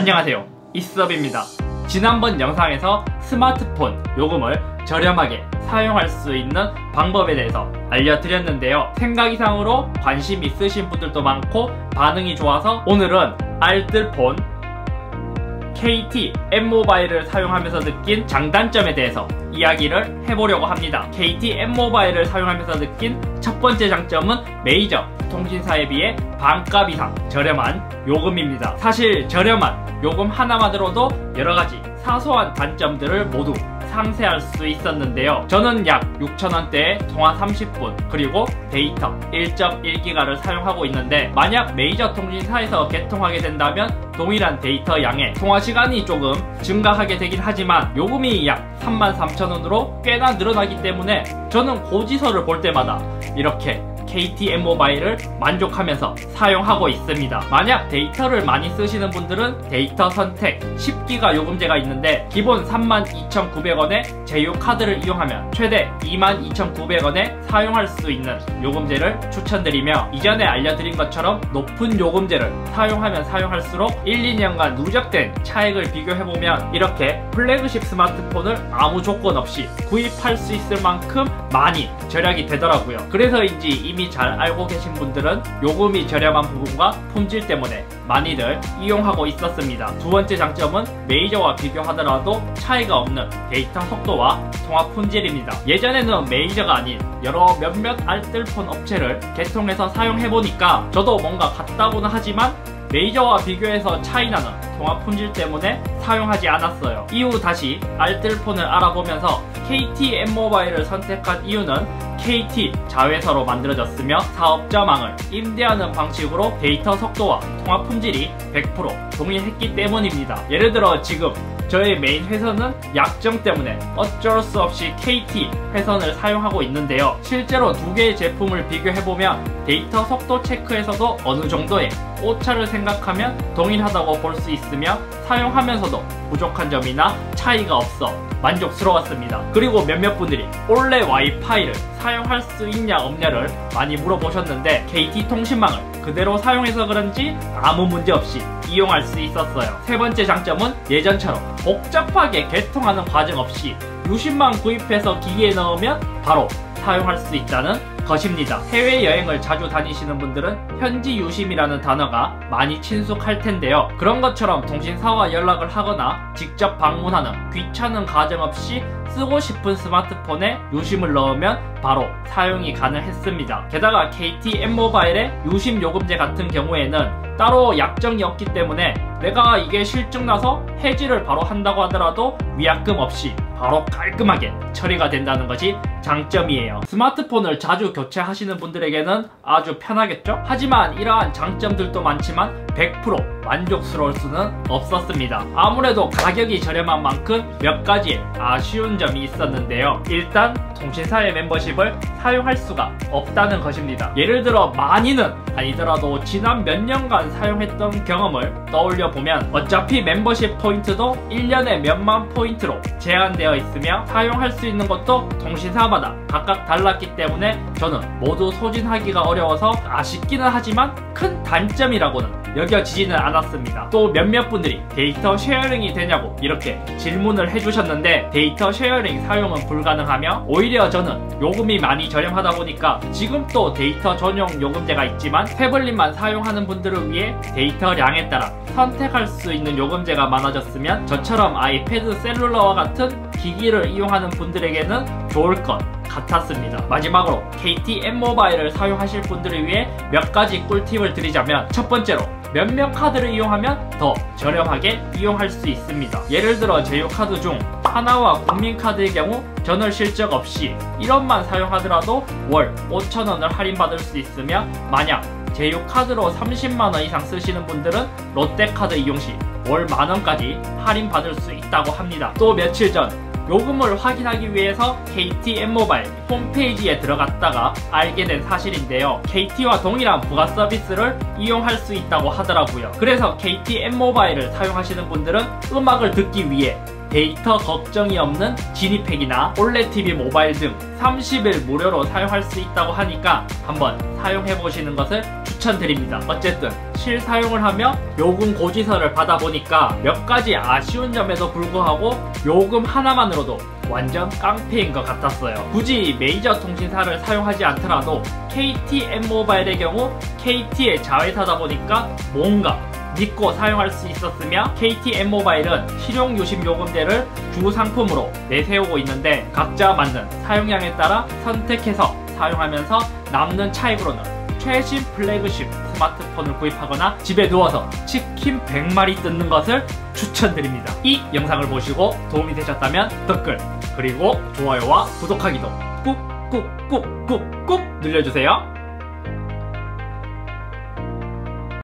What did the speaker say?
안녕하세요, 이수업입니다. 지난번 영상에서 스마트폰 요금을 저렴하게 사용할 수 있는 방법에 대해서 알려드렸는데요. 생각 이상으로 관심 있으신 분들도 많고 반응이 좋아서 오늘은 알뜰폰 KT M모바일을 사용하면서 느낀 장단점에 대해서 이야기를 해보려고 합니다. KT M모바일을 사용하면서 느낀 첫 번째 장점은 메이저 통신사에 비해 반값 이상 저렴한 요금입니다. 사실 저렴한 요금 하나만 들어도 여러가지 사소한 단점들을 모두 상쇄할 수 있었는데요. 저는 약 6,000원대에 통화 30분 그리고 데이터 1.1기가를 사용하고 있는데, 만약 메이저 통신사에서 개통하게 된다면 동일한 데이터 양의 통화 시간이 조금 증가하게 되긴 하지만 요금이 약 33,000원으로 꽤나 늘어나기 때문에 저는 고지서를 볼 때마다 이렇게 KT M모바일을 만족하면서 사용하고 있습니다. 만약 데이터를 많이 쓰시는 분들은 데이터 선택 10기가 요금제가 있는데 기본 32,900원에 제휴카드를 이용하면 최대 22,900원에 사용할 수 있는 요금제를 추천드리며, 이전에 알려드린 것처럼 높은 요금제를 사용하면 사용할수록 1, 2년간 누적된 차액을 비교해보면 이렇게 플래그십 스마트폰을 아무 조건 없이 구입할 수 있을 만큼 많이 절약이 되더라고요. 그래서인지 이미 잘 알고 계신 분들은 요금이 저렴한 부분과 품질 때문에 많이들 이용하고 있었습니다. 두 번째 장점은 메이저와 비교하더라도 차이가 없는 데이터 속도와 통화 품질입니다. 예전에는 메이저가 아닌 여러 몇몇 알뜰폰 업체를 개통해서 사용해보니까 저도 뭔가 같다고는 하지만 메이저와 비교해서 차이나는 통화 품질 때문에 사용하지 않았어요. 이후 다시 알뜰폰을 알아보면서 KT M모바일을 선택한 이유는 KT 자회사로 만들어졌으며 사업자망을 임대하는 방식으로 데이터 속도와 통화 품질이 100% 동일했기 때문입니다. 예를 들어 지금 저의 메인 회선은 약정 때문에 어쩔 수 없이 KT 회선을 사용하고 있는데요. 실제로 두 개의 제품을 비교해보면 데이터 속도 체크에서도 어느 정도의 오차를 생각하면 동일하다고 볼 수 있으며 사용하면서도 부족한 점이나 차이가 없어 만족스러웠습니다. 그리고 몇몇 분들이 원래 와이파이를 사용할 수 있냐 없냐를 많이 물어보셨는데 KT 통신망을 그대로 사용해서 그런지 아무 문제 없이 이용할 수 있었어요. 세 번째 장점은 예전처럼 복잡하게 개통하는 과정 없이 유심만 구입해서 기기에 넣으면 바로 사용할 수 있다는 것입니다. 해외여행을 자주 다니시는 분들은 현지 유심이라는 단어가 많이 친숙할 텐데요. 그런 것처럼 통신사와 연락을 하거나 직접 방문하는 귀찮은 과정 없이 쓰고 싶은 스마트폰에 유심을 넣으면 바로 사용이 가능했습니다. 게다가 KT M모바일의 유심 요금제 같은 경우에는 따로 약정이 없기 때문에 내가 이게 실증나서 해지를 바로 한다고 하더라도 위약금 없이 바로 깔끔하게 처리가 된다는 것이 장점이에요. 스마트폰을 자주 교체하시는 분들에게는 아주 편하겠죠? 하지만 이러한 장점들도 많지만 100% 만족스러울 수는 없었습니다. 아무래도 가격이 저렴한 만큼 몇 가지의 아쉬운 점이 있었는데요. 일단 통신사의 멤버십을 사용할 수가 없다는 것입니다. 예를 들어 많이는 아니더라도 지난 몇 년간 사용했던 경험을 떠올려 보면 어차피 멤버십 포인트도 1년에 몇만 포인트로 제한되어 있으며 사용할 수 있는 것도 통신사마다 각각 달랐기 때문에 저는 모두 소진하기가 어려워서 아쉽기는 하지만 큰 단점이라고는 여겨지지는 않았습니다. 또 몇몇 분들이 데이터 쉐어링이 되냐고 이렇게 질문을 해주셨는데 데이터 쉐어링 사용은 불가능하며, 오히려 저는 요금이 많이 저렴하다 보니까 지금 또 데이터 전용 요금제가 있지만 태블릿만 사용하는 분들을 위해 데이터량에 따라 선택할 수 있는 요금제가 많아졌으면 저처럼 아이패드 셀룰러와 같은 기기를 이용하는 분들에게는 좋을 것 같았습니다. 마지막으로 KT M모바일을 사용하실 분들을 위해 몇 가지 꿀팁을 드리자면, 첫 번째로 몇몇 카드를 이용하면 더 저렴하게 이용할 수 있습니다. 예를 들어 제휴카드 중 하나와 국민카드의 경우 전월 실적 없이 1원만 사용하더라도 월 5,000원을 할인받을 수 있으며, 만약 제휴카드로 30만원 이상 쓰시는 분들은 롯데카드 이용 시 월 만원까지 할인받을 수 있다고 합니다. 또 며칠 전 요금을 확인하기 위해서 KT M모바일 홈페이지에 들어갔다가 알게 된 사실인데요. KT와 동일한 부가 서비스를 이용할 수 있다고 하더라고요. 그래서 KT M모바일을 사용하시는 분들은 음악을 듣기 위해 데이터 걱정이 없는 지니팩이나 올레TV 모바일 등 30일 무료로 사용할 수 있다고 하니까 한번 사용해보시는 것을 추천드립니다. 어쨌든 실사용을 하며 요금 고지서를 받아보니까 몇 가지 아쉬운 점에도 불구하고 요금 하나만으로도 완전 깡패인 것 같았어요. 굳이 메이저 통신사를 사용하지 않더라도 KT M모바일의 경우 KT의 자회사다 보니까 뭔가 믿고 사용할 수 있었으며, KT M모바일은 실용 유심 요금제를 주 상품으로 내세우고 있는데 각자 맞는 사용량에 따라 선택해서 사용하면서 남는 차익으로는 최신 플래그십 스마트폰을 구입하거나 집에 누워서 치킨 100마리 뜯는 것을 추천드립니다. 이 영상을 보시고 도움이 되셨다면 댓글 그리고 좋아요와 구독하기도 꾹꾹꾹꾹꾹 눌러주세요.